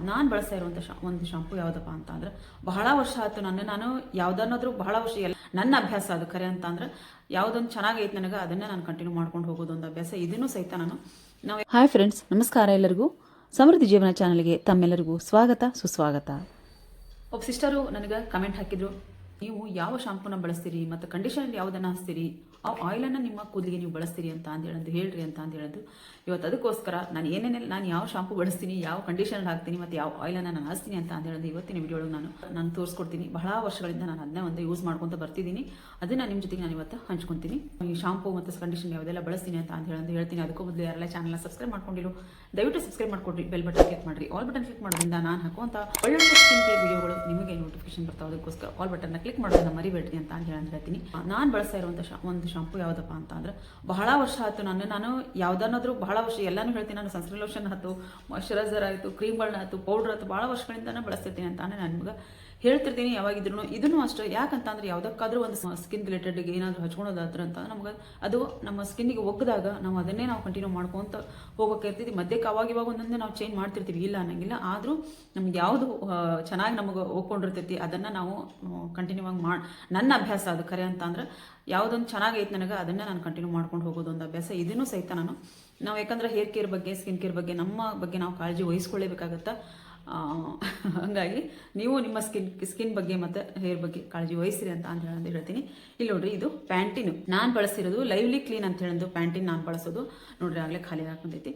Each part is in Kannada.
ನಾನು ಬಳಸ್ತಾ ಇರುವಂಥ ಒಂದು ಶಾಂಪು ಯಾವುದಪ್ಪ ಅಂತ ಅಂದ್ರೆ ಬಹಳ ವರ್ಷ ಆಯ್ತು ನಾನು ಯಾವುದನ್ನಾದ್ರೂ ಬಹಳ ವರ್ಷ ನನ್ನ ಅಭ್ಯಾಸ ಅದು ಖರೆ ಅಂತ ಅಂದ್ರೆ ಯಾವುದೊಂದು ಚೆನ್ನಾಗೈತೆ ನನಗೆ ಅದನ್ನೇ ನಾನು ಕಂಟಿನ್ಯೂ ಮಾಡ್ಕೊಂಡು ಹೋಗೋದು ಒಂದು ಅಭ್ಯಾಸ. ಇದನ್ನು ಸಹಿತ ನಾವು ಹಾಯ್ ಫ್ರೆಂಡ್ಸ್, ನಮಸ್ಕಾರ ಎಲ್ಲರಿಗೂ. ಸಮೃದ್ಧಿ ಜೀವನ ಚಾನಲ್ಗೆ ತಮ್ಮೆಲ್ಲರಿಗೂ ಸ್ವಾಗತ ಸುಸ್ವಾಗತ. ಒಬ್ಬ ಸಿಸ್ಟರು ನನಗೆ ಕಮೆಂಟ್ ಹಾಕಿದ್ರು, ನೀವು ಯಾವ ಶಾಂಪೂನ ಬಳಸ್ತೀರಿ ಮತ್ತು ಕಂಡೀಷನರ್ ಯಾವುದನ್ನು ಹಚ್ತೀರಿ, ಆ ಆಯಿಲನ್ನು ನಿಮ್ಮ ಕೂದಲಿಗೆ ನೀವು ಬಳಸ್ತೀರಿ ಅಂತ ಹೇಳೋದು ಹೇಳ್ರಿ ಅಂತ ಹೇಳೋದು. ಇವತ್ತು ಅದಕ್ಕೋಸ್ಕರ ನಾನು ಯಾವ ಶಾಂಪೂ ಬಳಸ್ತೀನಿ, ಯಾವ ಕಂಡೀಷನರ್ ಹಾಕ್ತೀನಿ ಮತ್ತು ಯಾವ ಆಯಿಲನ್ನು ನಾನು ಹಚ್ತೀನಿ ಅಂತ ಹೇಳೋದು ಇವತ್ತಿನ ವಿಡಿಯೋಳಗೆ ನಾನು ತೋರಿಸ್ಕೊಡ್ತೀನಿ. ಬಹಳ ವರ್ಷಗಳಿಂದ ನಾನು ಅದನ್ನೇ ಒಂದು ಯೂಸ್ ಮಾಡ್ಕೊತ ಬರ್ತಿದ್ದೀನಿ. ಅದನ್ನು ನಿಮ್ಮ ಜೊತೆಗೆ ನಾನು ಇವತ್ತು ಹಂಚ್ಕೊತೀನಿ. ಈ ಶಾಂಪೂ ಮತ್ತು ಕಂಡೀಷನರ್ ಯಾವುದೆಲ್ಲ ಬಳಸ್ತೀನಿ ಅಂತ ಹೇಳೋದು ಹೇಳ್ತೀನಿ. ಅದಕ್ಕೂ ಮೊದಲು ಯಾರೆಲ್ಲ ಚಾನಲ್ನ ಸಬ್ಸ್ಕ್ರೈಬ್ ಮಾಡ್ಕೊಂಡಿರೋ ದಯವಿಟ್ಟು ಸಬ್ಸ್ಕ್ರೈಬ್ ಮಾಡ್ಕೊಡ್ರಿ. ಬೆಲ್ ಬಟನ್ ಕ್ಲಿಕ್ ಮಾಡಿರಿ. ಆಲ್ ಬಟನ್ ಕ್ಲಿಕ್ ಮಾಡೋದ್ರಿಂದ ನಾನು ಹಾಕುವಂಥ ಒಳ್ಳೊಳ್ಳೆ ಸ್ಕಿನ್ ಕೇರ್ ವಿಡಿಯೋಗಳು ನಿಮಗೆ ನೋಟಿಫಿಕೇಶನ್ ಬರ್ತಾವೆ. ಅದಕ್ಕೋಸ್ಕರ ಆಲ್ ಬಟನ್ನ ಕ್ಲಿಕ್ ಮಾಡೋದನ್ನ ಮರಿಬೇಡ್ರಿ ಅಂತ ಹೇಳ್ತೀನಿ. ನಾನು ಬಳಸ್ತಾ ಇರುವಂಥ ಒಂದು ಶಾಂಪೂ ಯಾವುದಪ್ಪ ಅಂತ ಅಂದ್ರೆ ಬಹಳ ವರ್ಷ ಆಯ್ತು ನಾನು ಯಾವುದನ್ನಾದ್ರೂ ಬಹಳ ವರ್ಷ ಎಲ್ಲಾನು ಹೇಳ್ತೀನಿ. ನಾನು ಸನ್ಸ್ಕ್ರೀನ್ ಲೋಷನ್ ಆಯ್ತು, ಮಾಯಶ್ಚರೈಸರ್ ಆಯಿತು, ಕ್ರೀಮ್ಗಳನ್ನ ಆಯಿತು, ಪೌಡ್ರ್ ಆಯಿತು, ಭಾಳ ವರ್ಷಗಳಿಂದ ಬಳಸ್ತಿರ್ತೀನಿ ಅಂತ ನಾನು ನಿಮ್ಗೆ ಹೇಳ್ತಿರ್ತೀನಿ. ಯಾವಾಗಿದ್ರು ಇದನ್ನು ಅಷ್ಟೇ. ಯಾಕಂತಂದ್ರೆ ಯಾವುದಕ್ಕಾದ್ರೂ ಒಂದು ಸ್ಕಿನ್ ರಿಲೇಟೆಡ್ಗೆ ಏನಾದರೂ ಹಚ್ಕೊಳೋದಾದ್ರೆ ಅಂತ ನಮ್ಗೆ ಅದು ನಮ್ಮ ಸ್ಕಿನ್ನಿಗೆ ಒಗ್ಗಿದಾಗ ನಾವು ಅದನ್ನೇ ನಾವು ಕಂಟಿನ್ಯೂ ಮಾಡ್ಕೊತ ಹೋಗೋಕೆ ಮಧ್ಯಕ್ಕೆ ಅವಾಗ ಒಂದೊಂದೇ ನಾವು ಚೇಂಜ್ ಮಾಡ್ತಿರ್ತೀವಿ, ಇಲ್ಲ ಅನ್ನಂಗಿಲ್ಲ. ಆದರೂ ನಮ್ಗೆ ಯಾವುದು ಚೆನ್ನಾಗಿ ನಮಗೆ ಒಗ್ಕೊಂಡಿರ್ತೈತಿ ಅದನ್ನು ನಾವು ಕಂಟಿನ್ಯೂ ಆಗಿ ನನ್ನ ಅಭ್ಯಾಸ ಅದು ಖರೆ ಅಂತ ಅಂದ್ರೆ ಯಾವುದೊಂದು ಚೆನ್ನಾಗೈತೆ ನನಗೆ ಅದನ್ನೇ ನಾನು ಕಂಟಿನ್ಯೂ ಮಾಡ್ಕೊಂಡು ಹೋಗೋದು ಒಂದು ಅಭ್ಯಾಸ. ಇದನ್ನು ಸಹಿತ ನಾವು ಯಾಕಂದ್ರೆ ಹೇರ್ ಕೇರ್ ಬಗ್ಗೆ, ಸ್ಕಿನ್ ಕೇರ್ ಬಗ್ಗೆ, ನಮ್ಮ ಬಗ್ಗೆ ನಾವು ಕಾಳಜಿ ವಹಿಸ್ಕೊಳ್ಳೇಬೇಕಾಗತ್ತಾ. ಹಾಗಾಗಿ ನೀವು ನಿಮ್ಮ ಸ್ಕಿನ್ ಬಗ್ಗೆ ಮತ್ತು ಹೇರ್ ಬಗ್ಗೆ ಕಾಳಜಿ ವಹಿಸಿರಿ ಅಂತ ಹೇಳ್ತೀನಿ. ಇಲ್ಲಿ ನೋಡ್ರಿ, ಇದು ಪ್ಯಾಂಟಿನ್ ನಾನು ಬಳಸಿರೋದು ಲೈವ್ಲಿ ಕ್ಲೀನ್ ಅಂತ ಹೇಳಿದ್ದು ಪ್ಯಾಂಟಿನ್ ನಾನು ಬಳಸೋದು. ನೋಡ್ರಿ ಆಗಲೇ ಖಾಲಿ ಹಾಕೊಂಡೈತಿ.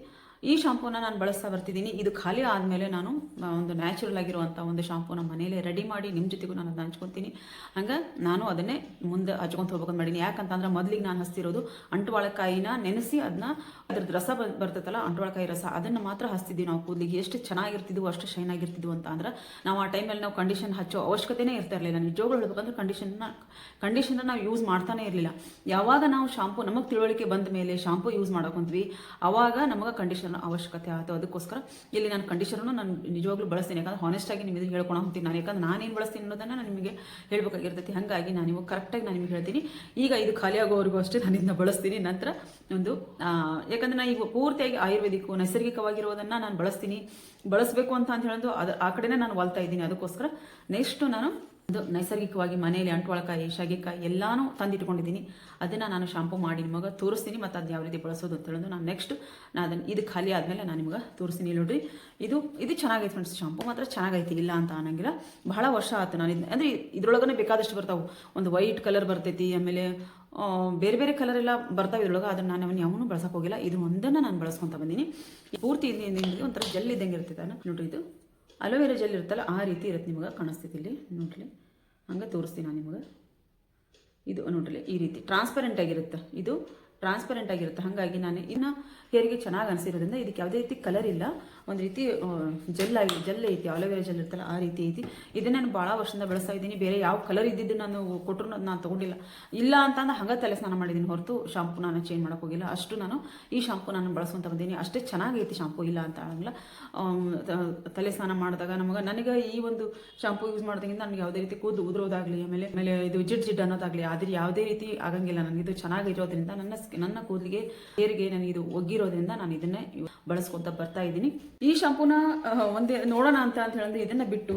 ಈ ಶಾಂಪೂನ ನಾನು ಬಳಸ್ತಾ ಬರ್ತಿದ್ದೀನಿ. ಇದು ಖಾಲಿ ಆದಮೇಲೆ ನಾನು ಒಂದು ನ್ಯಾಚುರಲ್ ಆಗಿರುವಂಥ ಒಂದು ಶಾಂಪೂನ ಮನೇಲೆ ರೆಡಿ ಮಾಡಿ ನಿಮ್ಮ ಜೊತೆಗೂ ನಾನು ಅದನ್ನ ಹಂಚ್ಕೊತೀನಿ. ಹಂಗೆ ನಾನು ಅದನ್ನೇ ಮುಂದೆ ಹಚ್ಕೊಂತ ಹೋಗ್ಬೇಕಂತ ಮಾಡೀನಿ. ಯಾಕಂತಂದ್ರೆ ಮೊದಲಿಗೆ ನಾನು ಹಚ್ತಿರೋದು ಅಂಟುವಾಳಕಾಯಿನ ನೆನೆಸಿ ಅದ್ರದ್ದು ರಸ ಬರ್ತೈತಲ್ಲ, ಅಂಟುವಾಳಕಾಯಿ ರಸ, ಅದನ್ನು ಮಾತ್ರ ಹಚ್ತಿದ್ವಿ ನಾವು ಕೂದಲಿಗೆ. ಎಷ್ಟು ಚೆನ್ನಾಗಿರ್ತಿದ್ವು, ಅಷ್ಟು ಶೈನ್ ಆಗಿರ್ತಿದ್ವು ಅಂತ ಅಂದ್ರೆ ನಾವು ಆ ಟೈಮಲ್ಲಿ ನಾವು ಕಂಡೀಷನ್ ಹಚ್ಚೋ ಅವಶ್ಯಕತೆನೇ ಇರ್ತಾ ಇರಲಿಲ್ಲ. ನಿಜವಾಗ್ಲೂ ಹೇಳ್ಬೇಕಂದ್ರೆ ಕಂಡೀಷನರ್ ನಾವು ಯೂಸ್ ಮಾಡ್ತಾನೆ ಇರಲಿಲ್ಲ. ಯಾವಾಗ ನಾವು ಶಾಂಪೂ ನಮಗೆ ತಿಳುವಳಿಕೆ ಬಂದ ಮೇಲೆ ಶಾಂಪೂ ಯೂಸ್ ಮಾಡೋಕೊಂತೀವಿ, ಅವಾಗ ನಮಗೆ ಕಂಡೀಷನರ್ ಅವಶ್ಯಕತೆ ಆಯಿತು. ಅದಕ್ಕೋಸ್ಕರ ಇಲ್ಲಿ ನಾನು ಕಂಡೀಷನರ್ನು ನಾನು ನಿಜವಾಗ್ಲೂ ಬಳಸ್ತೀನಿ. ಯಾಕಂದ್ರೆ ಹಾನೆಸ್ಟ್ ಆಗಿ ನಿಮಗೆ ಹೇಳ್ಕೊಂಡು ಹೋಗ್ತೀನಿ ನಾನು. ಯಾಕಂದ್ರೆ ನಾನೇನು ಬಳಸ್ತೀನಿ ಅನ್ನೋದನ್ನು ನಾನು ನಿಮಗೆ ಹೇಳ್ಬೇಕಾಗಿರ್ತೈತಿ. ಹಾಗಾಗಿ ನಾನು ನಿಮಗೆ ಕರೆಕ್ಟಾಗಿ ನಾನು ನಿಮಗೆ ಹೇಳ್ತೀನಿ. ಈಗ ಇದು ಖಾಲಿ ಆಗೋವರೆಗೂ ಅಷ್ಟೇ ನಾನು ಇದನ್ನ ಬಳಸ್ತೀನಿ. ನಂತರ ಯಾಕಂದ್ರೆ ನಾನು ಈಗ ಪೂರ್ತಿಯಾಗಿ ಆಯುರ್ವೇದಿಕ್ ನೈಸರ್ಗಿಕವಾಗಿರೋದನ್ನು ನಾನು ಬಳಸಬೇಕು ಅಂತ ಹೇಳೋದು ಆ ಕಡೆನೇ ನಾನು ಒಲ್ತಾ ಇದ್ದೀನಿ. ಅದಕ್ಕೋಸ್ಕರ ನೆಕ್ಸ್ಟು ನಾನು ನೈಸರ್ಗಿಕವಾಗಿ ಮನೆಯಲ್ಲಿ ಅಂಟುವಾಳಕಾಯಿ, ಶಾಗಿಕಾಯಿ ಎಲ್ಲಾನು ತಂದಿಟ್ಕೊಂಡಿದ್ದೀನಿ. ಅದನ್ನು ನಾನು ಶಾಂಪೂ ಮಾಡಿ ನಿಮಗೆ ತೋರಿಸ್ತೀನಿ. ಮತ್ತು ಅದು ಯಾವ ರೀತಿ ಬಳಸೋದು ಅಂತ ಹೇಳೋದು ನಾನು ನೆಕ್ಸ್ಟ್ ಇದು ಖಾಲಿ ಆದಮೇಲೆ ನಾನು ನಿಮಗೆ ತೋರಿಸ್ತೀನಿ. ನೋಡ್ರಿ, ಇದು ಚೆನ್ನಾಗೈತೆ ಫ್ರೆಂಡ್ಸ್. ಶಾಂಪೂ ಮಾತ್ರ ಚೆನ್ನಾಗೈತಿ, ಇಲ್ಲ ಅಂತ ಅನ್ನಂಗಿಲ್ಲ. ಬಹಳ ವರ್ಷ ಆಯ್ತು ನಾನು ಅಂದರೆ ಇದ್ರೊಳಗನೆ ಬೇಕಾದಷ್ಟು ಬರ್ತಾವೆ. ಒಂದು ವೈಟ್ ಕಲರ್ ಬರ್ತೈತಿ, ಆಮೇಲೆ ಬೇರೆ ಬೇರೆ ಕಲರ್ ಎಲ್ಲ ಬರ್ತಾವೆ ಇದ್ರೊಳಗೆ. ಅದನ್ನು ನಾನು ಯಾವನ್ನೂ ಬಳಸೋಕೆ ಹೋಗಿಲ್ಲ. ಇದು ಒಂದನ್ನು ನಾನು ಬಳಸ್ಕೊತ ಬಂದೀನಿ. ಪೂರ್ತಿ ಒಂಥರ ಜೆಲ್ ಇದ್ದಂಗೆ ಇರ್ತೈತೆ. ನೋಡ್ರಿ, ಇದು ಅಲೋವೆರಾ ಜೆಲ್ ಇರುತ್ತಲ್ಲ, ಆ ರೀತಿ ಇರುತ್ತೆ. ನಿಮಗೆ ಕಾಣಿಸ್ತೈತಿ ಇಲ್ಲಿ ನೋಡ್ರಿ, ಹಂಗೆ ತೋರಿಸ್ತೀನಿ ನಾನು ನಿಮಗೆ. ಇದು ನೋಡ್ರಿ, ಈ ರೀತಿ ಟ್ರಾನ್ಸ್ಪರೆಂಟ್ ಆಗಿರುತ್ತೆ. ಇದು ಟ್ರಾನ್ಸ್ಪರೆಂಟ್ ಆಗಿರುತ್ತೆ. ಹಾಗಾಗಿ ನಾನು ಇನ್ನು ಹೇರಿಗೆ ಚೆನ್ನಾಗಿ ಅನಿಸಿರೋದ್ರಿಂದ ಇದಕ್ಕೆ ಯಾವುದೇ ರೀತಿ ಕಲರ್ ಇಲ್ಲ. ಒಂದು ರೀತಿ ಜೆಲ್ ಐತಿ, ಅಲೋವೆರಾ ಜೆಲ್ ಇರ್ತಲ್ಲ, ಆ ರೀತಿ ಐತಿ. ಇದನ್ನು ನಾನು ಭಾಳ ವರ್ಷದಿಂದ ಬಳಸ್ತಾ ಇದ್ದೀನಿ. ಬೇರೆ ಯಾವ ಕಲರ್ ಇದ್ದಿದ್ದು ನಾನು ಕೊಟ್ಟರು ನಾನು ತೊಗೊಂಡಿಲ್ಲ. ಇಲ್ಲ ಅಂತಂದ್ರೆ ಹಂಗೆ ತಲೆ ಸ್ನಾನ ಮಾಡಿದ್ದೀನಿ ಹೊರತು ಶಾಂಪು ನಾನು ಚೇಂಜ್ ಮಾಡೋಕೆ ಹೋಗಿಲ್ಲ. ಅಷ್ಟು ನಾನು ಈ ಶಾಂಪು ನಾನು ಬಳಸ್ಕೊಂತ ಬಂದೀನಿ. ಅಷ್ಟೇ ಚೆನ್ನಾಗೈತಿ ಶಾಂಪು, ಇಲ್ಲ ಅಂತ ಆಗಲ್ಲ. ತಲೆ ಸ್ನಾನ ಮಾಡಿದಾಗ ನನಗೆ ಈ ಒಂದು ಶಾಂಪು ಯೂಸ್ ಮಾಡೋದ್ರಿಂದ ನನಗೆ ಯಾವುದೇ ರೀತಿ ಕೂದಲು ಉದುರೋದಾಗಲಿ, ಆಮೇಲೆ ಇದು ಜಿಡ್ ಅನ್ನೋದಾಗಲಿ ಆದರೆ ಯಾವುದೇ ರೀತಿ ಆಗಂಗಿಲ್ಲ. ನನಗೆ ಇದು ಚೆನ್ನಾಗಿರೋದ್ರಿಂದ ನನ್ನ ಕೂದಲಿಗೆ, ಹೇರಿಗೆ ನನಗೆ ಇದು ಒಗ್ಗಿರೋದ್ರಿಂದ ನಾನು ಇದನ್ನೇ ಬಳಸ್ಕೊಂತ ಬರ್ತಾ ಇದ್ದೀನಿ. ಈ ಶಾಂಪೂನ ಒಂದೇ ನೋಡೋಣ ಅಂತ ಹೇಳಿದ್ರೆ ಇದನ್ನ ಬಿಟ್ಟು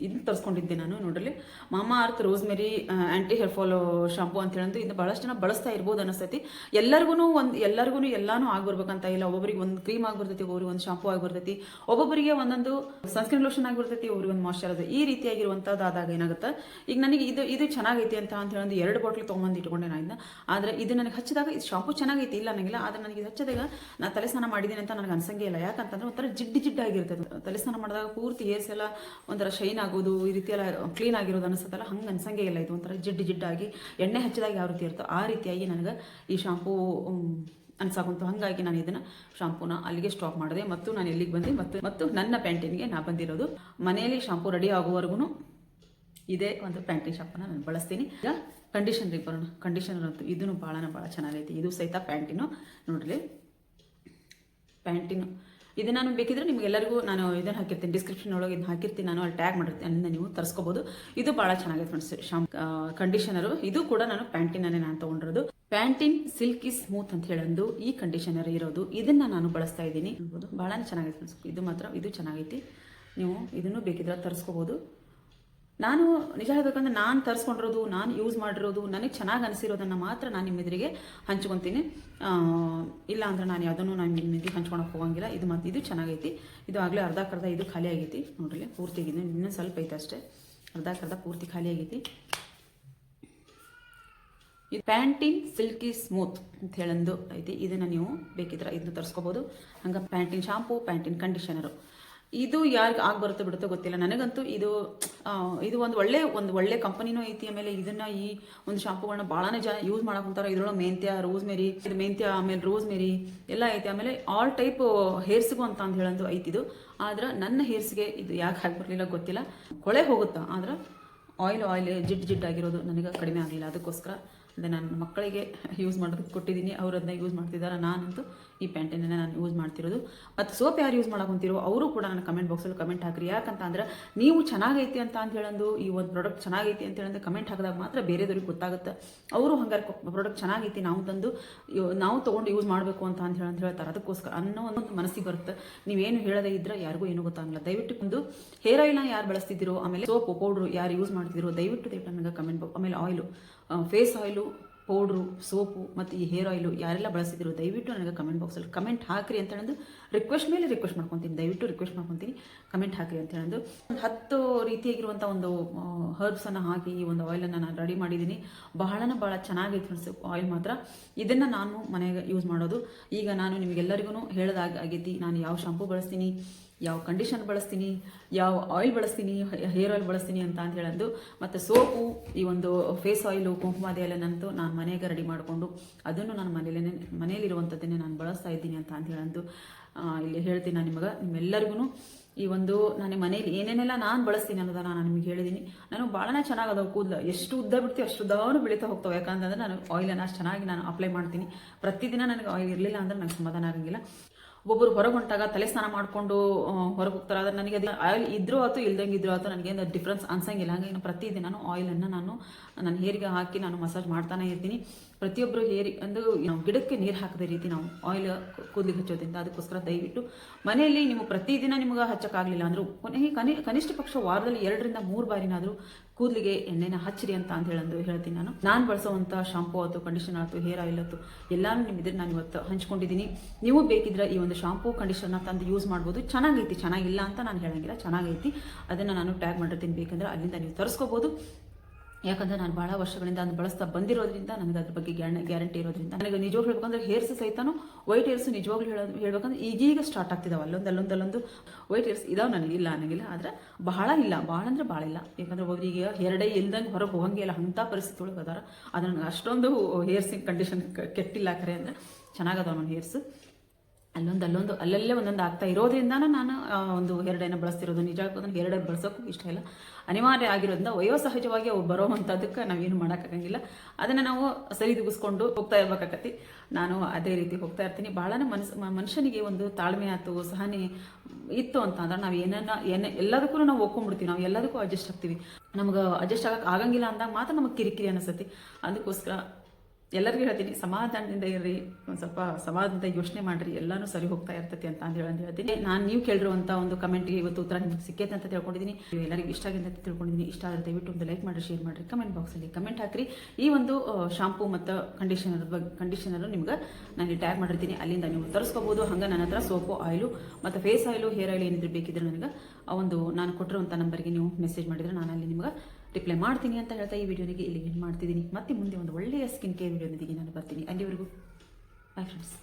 ಇದನ್ನ ತರಿಸ್ಕೊಂಡಿದ್ದೆ ನಾನು. ನೋಡ್ರಿ, Mamaearth rosemary anti hair fall shampoo ಅಂತ ಹೇಳಿದ್ರೆ ಇದು ಬಹಳಷ್ಟು ಜನ ಬಳಸ್ತಾ ಇರ್ಬೋದು ಅನಿಸ್ತೈತಿ. ಎಲ್ಲರಿಗೂ ಎಲ್ಲಾನು ಆಗ್ಬರ್ಬೇಕಂತ ಇಲ್ಲ. ಒಬ್ಬೊಬ್ಬರಿಗೆ ಒಂದು ಕ್ರೀಮ್ ಆಗಿರ್ತೈತಿ, ಒಬ್ಬರಿಗೆ ಒಂದು ಶಾಂಪೂ ಆಗಿರ್ತೈತಿ, ಒಬ್ಬೊಬ್ಬರಿಗೆ ಒಂದೊಂದು ಸನ್ಸ್ಕ್ರೀನ್ ಲೋಷನ್ ಆಗಿರ್ತೈತಿ, ಒಬ್ಬರಿಗೆ ಒಂದು ಮಾಯಶ್ಚರೈಸರ್, ಈ ರೀತಿಯಾಗಿರುವಂಥದ್ದು ಆದಾಗ ಏನಾಗುತ್ತೆ, ಈಗ ನನಗೆ ಇದು ಚೆನ್ನಾಗೈತಿ ಅಂತ ಹೇಳಿದ್ರೆ 2 ಬಾಟ್ಲ್ ತೊಗೊಂಬಂದು ಇಟ್ಕೊಂಡೆ ನಾನು. ಆದರೆ ಇದು ನನಗೆ ಹಚ್ಚಿದಾಗ ಇದು ಶಾಂಪೂ ಚೆನ್ನಾಗೈತಿ, ಇಲ್ಲ ನನಗಿಲ್ಲ. ಆದರೆ ನನಗೆ ಇದು ಹಚ್ಚಿದಾಗ ನಾನು ತಲೆ ಸ್ನಾನ ಮಾಡಿದ್ದೀನಿ ಅಂತ ನನಗೆ ಅನ್ಸಂಗೆ ಇಲ್ಲ. ಯಾಕಂತಂದ್ರೆ ಒಂಥರ ಜಿಡ್ಡಾಗಿರ್ತದೆ. ತಲೆ ಸ್ನಾನ ಮಾಡಿದಾಗ ಪೂರ್ತಿ ಹೇರ್ಸ್ ಎಲ್ಲ ಒಂಥರ ಶೈನ್ ಆಗೋದು, ಈ ರೀತಿ ಎಲ್ಲ ಕ್ಲೀನ್ ಆಗಿರೋದು ಅನಿಸುತ್ತಲ್ಲ, ಹಂಗೆ ಅನ್ಸಂಗೆ ಇಲ್ಲ. ಇದು ಒಂಥರ ಜಿಡ್ಡಾಗಿ ಎಣ್ಣೆ ಹಚ್ಚಿದಾಗ ಯಾವ ರೀತಿ ಇರುತ್ತೋ ಆ ರೀತಿಯಾಗಿ ನನಗೆ ಈ ಶಾಂಪೂ ಅನ್ಸಾಕುಂತು. ಹಾಗಾಗಿ ನಾನು ಇದನ್ನು ಶಾಂಪೂನ ಅಲ್ಲಿಗೆ ಸ್ಟಾಪ್ ಮಾಡಿದೆ. ಮತ್ತು ನಾನು ಎಲ್ಲಿಗೆ ಬಂದೆ ಮತ್ತು ನನ್ನ ಪ್ಯಾಂಟಿನ್ಗೆ ನಾ ಬಂದಿರೋದು. ಮನೆಯಲ್ಲಿ ಶಾಂಪೂ ರೆಡಿ ಆಗುವವರೆಗೂ ಇದೇ ಒಂದು ಪ್ಯಾಂಟಿನ್ ಶಾಂಪೂನ ನಾನು ಬಳಸ್ತೀನಿ. ಈಗ ಕಂಡೀಷನರಿಗೆ ಬರೋಣ. ಕಂಡೀಷನರ್ ಅಂತೂ ಇದನ್ನು ಭಾಳ ಚೆನ್ನಾಗೈತಿ. ಇದು ಸಹಿತ ಪ್ಯಾಂಟಿನು. ನೋಡ್ರಿ, ಪ್ಯಾಂಟಿನು ಇದು ನಾನು ಬೇಕಿದ್ರೆ ನಿಮಗೆಲ್ಲರಿಗೂ ನಾನು ಇದನ್ನು ಹಾಕಿರ್ತೀನಿ, ಡಿಸ್ಕ್ರಿಪ್ಷನ್ ಒಳಗೆ ಇದನ್ನು ಹಾಕಿರ್ತೀನಿ, ನಾನು ಅಲ್ಲಿ ಟ್ಯಾಗ್ ಮಾಡಿರ್ತೀನಿ, ಅಲ್ಲಿಂದ ನೀವು ತರಿಸ್ಕೋಬೋದು. ಇದು ಭಾಳ ಚೆನ್ನಾಗೈತೆ ಫ್ರೆಂಡ್ಸ್ ಕಂಡೀಷನರು. ಇದು ಕೂಡ ನಾನು ಪ್ಯಾಂಟಿನನ್ನೇ ನಾನು ತೊಗೊಂಡಿರೋದು. ಪ್ಯಾಂಟಿನ್ ಸಿಲ್ಕಿ ಸ್ಮೂತ್ ಅಂತ ಹೇಳಂದು ಈ ಕಂಡೀಷನರ್ ಇರೋದು. ಇದನ್ನು ನಾನು ಬಳಸ್ತಾ ಇದ್ದೀನಿ. ಭಾಳ ಚೆನ್ನಾಗೈತೆ ಫ್ರೆಂಡ್ಸ್. ಇದು ಚೆನ್ನಾಗೈತಿ. ನೀವು ಇದನ್ನು ಬೇಕಿದ್ರೆ ತರಿಸ್ಕೋಬೋದು. ನಾನು ನಿಜ ಹೇಳಬೇಕಂದ್ರೆ ನಾನು ತರಿಸ್ಕೊಂಡಿರೋದು, ನಾನು ಯೂಸ್ ಮಾಡಿರೋದು, ನನಗೆ ಚೆನ್ನಾಗಿ ಅನಿಸಿರೋದನ್ನು ಮಾತ್ರ ನಾನು ನಿಮ್ಮ ಎದುರಿಗೆ ಹಂಚ್ಕೊತೀನಿ. ಇಲ್ಲ ಅಂದ್ರೆ ನಾನು ಯಾವುದನ್ನು ನಾನು ನಿಮಗೆ ಹಂಚ್ಕೊಳಕ್ಕೆ ಹೋಗಂಗಿಲ್ಲ. ಇದು ಚೆನ್ನಾಗೈತಿ. ಇದು ಆಗಲೇ ಅರ್ಧಕ್ಕರ್ಧ ಇದು ಖಾಲಿ ಆಗೈತಿ ನೋಡ್ರಿ, ಪೂರ್ತಿ ಆಗಿದೆ. ಇನ್ನೂ ಸ್ವಲ್ಪ ಐತೆ ಅಷ್ಟೇ, ಅರ್ಧಕ್ಕರ್ಧ ಪೂರ್ತಿ ಖಾಲಿ ಆಗೈತಿ. ಇದು ಪ್ಯಾಂಟಿನ್ ಸಿಲ್ಕಿ ಸ್ಮೂತ್ ಅಂತ ಹೇಳಂದು ಐತಿ. ಇದನ್ನು ನೀವು ಬೇಕಿದ್ರೆ ಇದನ್ನು ತರಿಸ್ಕೋಬೋದು. ಹಂಗೆ ಪ್ಯಾಂಟಿನ್ ಶಾಂಪೂ, ಪ್ಯಾಂಟಿನ್ ಕಂಡೀಷನರು, ಇದು ಯಾರಿಗೆ ಆಗಿ ಬರುತ್ತೋ ಬಿಡುತ್ತೋ ಗೊತ್ತಿಲ್ಲ. ನನಗಂತೂ ಇದು ಒಂದು ಒಳ್ಳೆ ಕಂಪನಿನೂ ಐತಿ. ಆಮೇಲೆ ಇದನ್ನು ಈ ಒಂದು ಶಾಂಪೂಗಳನ್ನ ಭಾಳನೇ ಜನ ಯೂಸ್ ಮಾಡಕ್ಕೆ ಕುಂತಾರೆ. ಇದರೊಳಗೆ ಮೆಂತ್ಯ, ರೋಸ್ಮೆರಿ, ಆಮೇಲೆ ರೋಸ್ಮೆರಿ ಎಲ್ಲ ಐತಿ. ಆಮೇಲೆ ಆಲ್ ಟೈಪ್ ಹೇರ್ಸ್ಗೂ ಅಂತ ಅಂದು ಹೇಳಂದು ಐತಿ ಇದು. ಆದ್ರೆ ನನ್ನ ಹೇರ್ಸ್ಗೆ ಇದು ಯಾಕೆ ಹಾಕಿ ಬರಲಿಲ್ಲ ಗೊತ್ತಿಲ್ಲ. ಕೊಳೆ ಹೋಗುತ್ತಾ, ಆದ್ರೆ ಆಯಿಲ್ ಜಿಡ್ಡಾಗಿರೋದು ನನಗೆ ಕಡಿಮೆ ಆಗಲಿಲ್ಲ. ಅದಕ್ಕೋಸ್ಕರ ಅದೇ ನನ್ನ ಮಕ್ಕಳಿಗೆ ಯೂಸ್ ಮಾಡೋದಕ್ಕೆ ಕೊಟ್ಟಿದ್ದೀನಿ, ಅವ್ರು ಅದನ್ನ ಯೂಸ್ ಮಾಡ್ತಿದ್ದಾರೆ. ನಾನಂತೂ ಈ ಪ್ಯಾಂಟನ್ನೇ ನಾನು ಯೂಸ್ ಮಾಡ್ತಿರೋದು. ಮತ್ತು ಸೋಪ್ ಯಾರು ಯೂಸ್ ಮಾಡಕೊಂತೀರೋ ಅವರು ಕೂಡ ನನ್ನ ಕಮೆಂಟ್ ಬಾಕ್ಸಲ್ಲಿ ಕಮೆಂಟ್ ಹಾಕಿರಿ. ಯಾಕಂತ ಅಂದ್ರೆ ನೀವು ಚೆನ್ನಾಗೈತಿ ಅಂತ ಹೇಳಂದು, ಈ ಒಂದು ಪ್ರಾಡಕ್ಟ್ ಚೆನ್ನಾಗೈತಿ ಅಂತ ಹೇಳಂದು ಕಮೆಂಟ್ ಹಾಕಿದಾಗ ಮಾತ್ರ ಬೇರೆದವ್ರಿಗೆ ಗೊತ್ತಾಗುತ್ತೆ. ಅವರು ಹಂಗಾರೆ ಪ್ರಾಡಕ್ಟ್ ಚೆನ್ನಾಗೈತಿ, ನಾವು ತೊಗೊಂಡು ಯೂಸ್ ಮಾಡಬೇಕು ಅಂತ ಹೇಳ್ತಾರೆ. ಅದಕ್ಕೋಸ್ಕರ ಅನ್ನೋ ಒಂದು ಮನಸ್ಸಿಗೆ ಬರುತ್ತೆ. ನೀವೇನು ಹೇಳದೇ ಇದ್ರೆ ಯಾರಿಗೂ ಏನೂ ಗೊತ್ತಾಗಲ್ಲ. ದಯವಿಟ್ಟು ಒಂದು ಹೇರ್ ಆಯಿಲ್ನ ಯಾರು ಬಳಸ್ತಿದ್ದೀರೋ, ಆಮೇಲೆ ಸೋಪು ಪೌಡ್ರು ಯಾರು ಯೂಸ್ ಮಾಡ್ತಿದ್ದೀರೋ ದಯವಿಟ್ಟು ನನಗೆ ಕಮೆಂಟ್ ಬಾಕ್ಸ್, ಆಮೇಲೆ oil, face oil, powder, soap ಮತ್ತು ಈ ಹೇರ್ ಆಯಿಲು ಯಾರೆಲ್ಲ ಬಳಸಿದ್ರು ದಯವಿಟ್ಟು ನನಗೆ ಕಮೆಂಟ್ ಬಾಕ್ಸಲ್ಲಿ ಕಮೆಂಟ್ ಹಾಕಿರಿ ಅಂತ ಹೇಳೋದು ರಿಕ್ವೆಸ್ಟ್ ಮೇಲೆ ರಿಕ್ವೆಸ್ಟ್ ಮಾಡ್ಕೊತೀನಿ. ದಯವಿಟ್ಟು ರಿಕ್ವೆಸ್ಟ್ ಮಾಡ್ಕೊತೀನಿ, ಕಮೆಂಟ್ ಹಾಕಿರಿ ಅಂತ ಹೇಳೋದು. ಒಂದು 10 ರೀತಿಯಾಗಿರುವಂಥ ಒಂದು ಹರ್ಬ್ಸನ್ನು ಹಾಕಿ ಈ ಒಂದು ಆಯಿಲನ್ನು ನಾನು ರೆಡಿ ಮಾಡಿದ್ದೀನಿ. ಭಾಳ ಚೆನ್ನಾಗೈತೆ ಫ್ರೆಂಡ್ಸ್ ಆಯಿಲ್ ಮಾತ್ರ. ಇದನ್ನು ನಾನು ಮನೆಗೆ ಯೂಸ್ ಮಾಡೋದು. ಈಗ ನಾನು ನಿಮಗೆಲ್ಲರಿಗೂ ಆಗೈತಿ ನಾನು ಯಾವ ಶಾಂಪೂ ಬಳಸ್ತೀನಿ, ಯಾವ ಕಂಡೀಷನ್ ಬಳಸ್ತೀನಿ, ಯಾವ ಆಯಿಲ್ ಬಳಸ್ತೀನಿ, ಹೇರ್ ಆಯಿಲ್ ಬಳಸ್ತೀನಿ ಅಂತ ಹೇಳೋದು. ಮತ್ತು ಸೋಪು, ಈ ಒಂದು ಫೇಸ್ ಆಯಿಲು, ಕುಂಕುಮಾದಿ ಎಲ್ಲನಂತೂ ನಾನು ಮನೆಗೆ ರೆಡಿ ಮಾಡಿಕೊಂಡು ಅದನ್ನು ನಾನು ಮನೆಯಲ್ಲಿರುವಂಥದ್ದನ್ನೇ ನಾನು ಬಳಸ್ತಾ ಇದ್ದೀನಿ ಅಂತ ಹೇಳೋದು ಇಲ್ಲಿ ಹೇಳ್ತೀನಿ. ನಾನು ನಿಮ್ಮೆಲ್ಲರಿಗೂ ಈ ಒಂದು ನಾನು ಮನೇಲಿ ಏನೇನೆಲ್ಲ ನಾನು ಬಳಸ್ತೀನಿ ಅನ್ನೋದನ್ನು ನಾನು ನಿಮಗೆ ಹೇಳಿದ್ದೀನಿ. ನಾನು ಭಾಳನೇ ಚೆನ್ನಾಗದವು ಕೂದಲು, ಎಷ್ಟು ಉದ್ದ ಬಿಡ್ತೀವಿ ಅಷ್ಟು ಉದ್ದವೂ ಬೆಳೀತಾ ಹೋಗ್ತಾವೆ. ಯಾಕಂತಂದ್ರೆ ನಾನು ಆಯಿಲನ್ನು ಅಷ್ಟು ಚೆನ್ನಾಗಿ ನಾನು ಅಪ್ಲೈ ಮಾಡ್ತೀನಿ. ಪ್ರತಿದಿನ ನನಗೆ ಆಯಿಲ್ ಇರಲಿಲ್ಲ ಅಂದ್ರೆ ನನಗೆ ಸಮಾಧಾನ ಆಗಂಗಿಲ್ಲ. ಒಬ್ಬೊಬ್ಬರು ಹೊರಗೆ ಹೊಂಟಾಗ ತಲೆ ಸ್ನಾನ ಮಾಡಿಕೊಂಡು ಹೊರಗೆ ಹೋಗ್ತಾರೆ. ಆದರೆ ನನಗೆ ಅದು ಆಯಿಲ್ ಇದ್ರೂ ಆಯ್ತು ಇಲ್ದಂಗೆ ಇದ್ರೂ ಆಯ್ತು ನನಗೇನು ಡಿಫ್ರೆನ್ಸ್ ಅನ್ಸಂಗಿಲ್ಲ. ಹಾಗಾಗಿ ಪ್ರತಿದಿನ ನಾನು ಆಯಿಲನ್ನು ನಾನು ನನ್ನ ಹೇರಿಗೆ ಹಾಕಿ ನಾನು ಮಸಾಜ್ ಮಾಡ್ತಾನೆ ಇರ್ತೀನಿ. ಪ್ರತಿಯೊಬ್ಬರು ನಾವು ಗಿಡಕ್ಕೆ ನೀರು ಹಾಕದ ರೀತಿ ನಾವು ಆಯಿಲ್ ಕೂದಲಿಗೆ ಹಚ್ಚೋದ್ರಿಂದ. ಅದಕ್ಕೋಸ್ಕರ ದಯವಿಟ್ಟು ಮನೆಯಲ್ಲಿ ನೀವು ಪ್ರತಿದಿನ ನಿಮ್ಗೆ ಹಚ್ಚೋಕ್ಕಾಗಲಿಲ್ಲ ಅಂದರೂ ಕನಿಷ್ಠ ಪಕ್ಷ ವಾರದಲ್ಲಿ 2 ರಿಂದ 3 ಬಾರಿನಾದರೂ ಕೂದಲಿಗೆ ಎಣ್ಣೆನ ಹಚ್ಚಿರಿ ಅಂತ ಹೇಳ್ತೀನಿ. ನಾನು ಬಳಸೋವಂಥ ಶಾಂಪೂ ಆಯ್ತು, ಕಂಡೀಷನರ್ ಆಯ್ತು, ಹೇರ್ ಆಯಿಲ್ ಆಯ್ತು ಎಲ್ಲಾನು ನಿಮ್ಮಿದ್ರೆ ನಾನು ಇವತ್ತು ಹಂಚ್ಕೊಂಡಿದ್ದೀನಿ. ನೀವು ಬೇಕಿದ್ರೆ ಈ ಒಂದು ಶಾಂಪೂ ಕಂಡೀಷನರ್ ತಂದು ಯೂಸ್ ಮಾಡ್ಬೋದು. ಚೆನ್ನಾಗೈತಿ, ಚೆನ್ನಾಗಿಲ್ಲ ಅಂತ ನಾನು ಹೇಳಂಗಿಲ್ಲ, ಚೆನ್ನಾಗೈತಿ. ಅದನ್ನು ನಾನು ಟ್ಯಾಗ್ ಮಾಡಿರ್ತೀನಿ, ಬೇಕಂದ್ರೆ ಅಲ್ಲಿಂದ ನೀವು ತರಿಸ್ಕೋಬೋದು. ಯಾಕಂದರೆ ನಾನು ಭಾಳ ವರ್ಷಗಳಿಂದ ಅದನ್ನು ಬಳಸ್ತಾ ಬಂದಿರೋದ್ರಿಂದ ನನಗೆ ಅದ್ರ ಬಗ್ಗೆ ಗ್ಯಾರಂಟಿ ಇರೋದ್ರಿಂದ ನನಗೆ ನಿಜವಾಗ್ಲೂ ಹೇಳ್ಬೇಕಂದ್ರೆ ಹೇರ್ಸ್ ಸಹಿತನೂ ವೈಟ್ ಹೇರ್ಸ್ ನಿಜವಾಗ್ಲೂ ಹೇಳ್ಬೇಕಂದ್ರೆ ಈಗೀಗ ಸ್ಟಾರ್ಟ್ ಆಗ್ತಿದ್ದಾವೆ. ಅಲ್ಲೊಂದು ವೈಟ್ ಹೇರ್ಸ್ ಇದಾವೆ, ನನಗಿಲ್ಲ ಆದರೆ ಭಾಳ ಅಂದ್ರೆ ಭಾಳ ಇಲ್ಲ. ಯಾಕಂದ್ರೆ ಒಬ್ಬರಿಗೆ ಹೇರ್ಡೈ ಇಲ್ದಂಗೆ ಹೊರಗೆ ಹೋಗಂಗಿಲ್ಲ ಅಂಥ ಪರಿಸ್ಥಿತಿ ಒಳಗೆ ಅದಾರ. ಅದು ನನಗೆ ಅಷ್ಟೊಂದು ಹೇರ್ಸಿನ ಕಂಡೀಷನ್ ಕೆಟ್ಟಿಲ್ಲ ಕರೆ ಅಂದರೆ ಚೆನ್ನಾಗದಾವ ನನ್ನ ಹೇರ್ಸ್. ಅಲ್ಲಲ್ಲೇ ಒಂದೊಂದು ಆಗ್ತಾ ಇರೋದ್ರಿಂದ ನಾನು ಒಂದು ಹೇರ್ಡೈನ ಬಳಸ್ತಿರೋದು. ನಿಜವಾಗ್ಲೂ ನನಗೆ ಹೇರ್ಡೈ ಬಳಸೋಕ್ಕೂ ಇಷ್ಟ ಇಲ್ಲ, ಅನಿವಾರ್ಯ ಆಗಿರೋದ್ರಿಂದ ವಯೋಸಹಜವಾಗಿ ಅವು ಬರೋವಂಥದ್ದಕ್ಕೆ ನಾವೇನು ಮಾಡೋಕ್ಕಾಗಂಗಿಲ್ಲ. ಅದನ್ನು ನಾವು ಸರಿದೂಗಿಸ್ಕೊಂಡು ಹೋಗ್ತಾ ಇರ್ಬೇಕಾಗತ್ತಿ. ನಾನು ಅದೇ ರೀತಿ ಹೋಗ್ತಾ ಇರ್ತೀನಿ. ಭಾಳನೇ ಮನುಷ್ಯನಿಗೆ ಒಂದು ತಾಳ್ಮೆ ಆಯ್ತು, ಸಹನೆ ಇತ್ತು ಅಂತ ಅಂದ್ರೆ ನಾವು ಎಲ್ಲದಕ್ಕೂ ನಾವು ಒಪ್ಕೊಂಡ್ಬಿಡ್ತೀವಿ. ನಾವು ಎಲ್ಲದಕ್ಕೂ ಅಡ್ಜಸ್ಟ್ ಆಗ್ತೀವಿ. ನಮ್ಗೆ ಅಡ್ಜಸ್ಟ್ ಆಗಂಗಿಲ್ಲ ಅಂದಾಗ ಮಾತ್ರ ನಮಗೆ ಕಿರಿಕಿರಿ ಅನಿಸ್ತೈತಿ. ಅದಕ್ಕೋಸ್ಕರ ಎಲ್ಲರಿಗೂ ಹೇಳ್ತೀನಿ, ಸಮಾಧಾನದಿಂದ ಇರ್ರಿ, ಒಂದು ಸ್ವಲ್ಪ ಸಮಾಧಾನದಿಂದ ಯೋಚನೆ ಮಾಡಿರಿ, ಎಲ್ಲನೂ ಸರಿ ಹೋಗ್ತಾ ಇರ್ತೈತಿ ಅಂತ ಹೇಳ್ತೀನಿ. ನೀವು ಕೇಳಿರುವಂಥ ಒಂದು ಕಮೆಂಟ್ಗೆ ಇವತ್ತು ಉತ್ತರ ನಿಮ್ಗೆ ಸಿಕ್ಕೈತೆ ಅಂತ ತಿಳ್ಕೊಂಡಿದ್ದೀನಿ. ಎಲ್ಲರಿಗೂ ಇಷ್ಟ ಆಗಿದೆ ಅಂತ ತಿಳ್ಕೊಂಡಿದ್ದೀನಿ. ಇಷ್ಟ ಆದರೆ ದಯವಿಟ್ಟು ಒಂದು ಲೈಕ್ ಮಾಡಿ, ಶೇರ್ ಮಾಡಿರಿ, ಕಮೆಂಟ್ ಬಾಕ್ಸಲ್ಲಿ ಕಮೆಂಟ್ ಹಾಕಿರಿ. ಈ ಒಂದು ಶಾಂಪೂ ಮತ್ತು ಕಂಡೀಷನರು ನಿಮ್ಗೆ ನಾನು ಟ್ಯಾಗ್ ಮಾಡಿರ್ತೀನಿ, ಅಲ್ಲಿಂದ ನೀವು ತರಿಸ್ಕೋಬೋದು. ಹಂಗೆ ನನ್ನ ಹತ್ರ ಸೋಪು, ಆಯಿಲು ಮತ್ತು ಫೇಸ್ ಆಯಿಲು, ಹೇರ್ ಆಯಿಲ್ ಏನಿದ್ರೆ ಬೇಕಿದ್ರೆ ನನಗೆ ಒಂದು ನಾನು ಕೊಟ್ಟಿರುವಂಥ ನಂಬರ್ಗೆ ನೀವು ಮೆಸೇಜ್ ಮಾಡಿದರೆ ನಾನು ಅಲ್ಲಿ ನಿಮ್ಗೆ ರಿಪ್ಲೈ ಮಾಡ್ತೀನಿ ಅಂತ ಹೇಳ್ತಾ ಈ ವಿಡಿಯೋನಿಗೆ ಇಲ್ಲಿ ಎಂಡ್ ಮಾಡ್ತಿದ್ದೀನಿ. ಮತ್ತೆ ಮುಂದೆ ಒಂದು ಒಳ್ಳೆಯ ಸ್ಕಿನ್ ಕೇರ್ ವಿಡಿಯೋದೊಂದಿಗೆ ನಾನು ಬರ್ತೀನಿ. ಅಲ್ಲಿವರೆಗೂ ಬಾಯ್ ಫ್ರೆಂಡ್ಸ್.